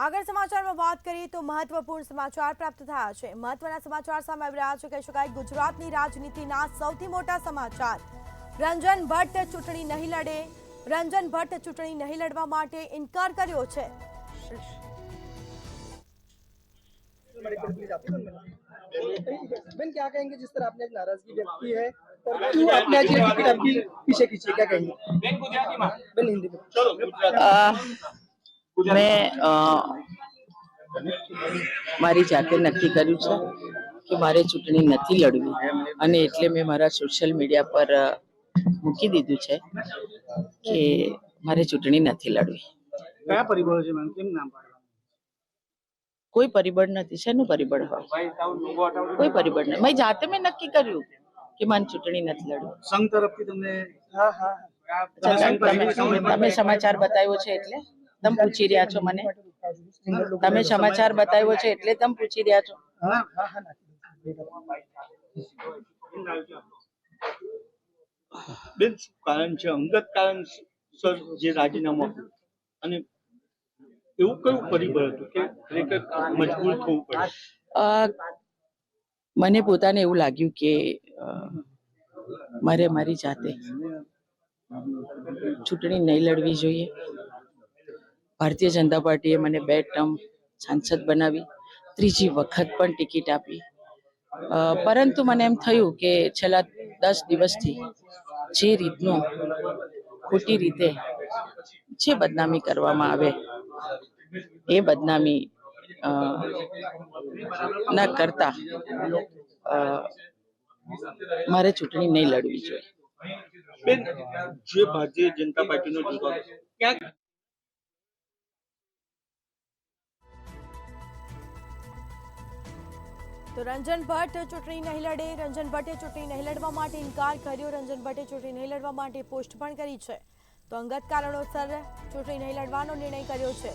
આગળ સમાચારમાં વાત કરીએ તો મહત્વપૂર્ણ સમાચાર પ્રાપ્ત થયા છે। મહત્વના સમાચાર સામે આવી રહ્યા છે। કહી શકાય ગુજરાતની રાજનીતિના સૌથી મોટા સમાચાર। રંજન ભટ્ટ ચૂંટણી નહીં લડે। રંજન ભટ્ટ ચૂંટણી નહીં લડવા માટે ઇનકાર કર્યો છે। बेन क्या कहेंगे जिस तरह आपने एक नाराजगी व्यक्त की है और क्यों आपने आज ये टिकट आपकी पीछे खींची, क्या कहेंगे? बेन हिंदी में मैं મારી જાતે નક્કી કર્યું છે કે મારે ચૂંટણી નથી લડવી અને એટલે મેં મારા સોશિયલ મીડિયા પર મૂકી દીધું છે કે મારે ચૂંટણી નથી લડવી। કયા પરિબળો છે મેમ, કેમ નામ પાડવા? કોઈ પરિબળ નથી। શેનું પરિબળ હોય? કોઈ પરિબળ નહીં। મેં જાતે મેં નક્કી કર્યું કે મારે ચૂંટણી નથી લડવી। સંઘ તરફથી તમને તમે સમાચાર બતાવ્યો છે એટલે તમે પૂછી રહ્યા છો મને? તમે સમાચાર બતાવ્યો છે એટલે તમે પૂછી રહ્યા છો? બેન કારણ છે અંગત કારણસર જે રાજીનામું આપ્યું અને એવું કયું પરિબળ હતું કે ખરેખર મજબૂર થવું પડે? મને પોતાને એવું લાગ્યું કે મારે મારી જાતે ચૂંટણી નહીં લડવી જોઈએ। ભારતીય જનતા પાર્ટીએ મને 2 ટર્મ સાંસદ બનાવી, ત્રીજી વખત પણ ટિકિટ આપી, પરંતુ મને એમ થયું કે છેલ્લા 10 દિવસથી જે રીતનું ખોટી રીતે જે બદનામી કરવામાં આવે એ બદનામી ના કરતા મારે ચૂંટણી નહીં લડવી જોઈએ। બેન જે ભારતીય જનતા પાર્ટીનો જુદો ક્યાંક તો રંજન ભટ્ટ ચૂંટણી નહીં લડે। રંજન ભટ્ટે ચૂંટણી નહીં લડવા માટે ઇનકાર કર્યો। રંજન ભટ્ટે ચૂંટણી નહીં લડવા માટે પોસ્ટ પણ કરી છે। તો અંગત કારણોસર ચૂંટણી નહીં લડવાનો નિર્ણય કર્યો છે।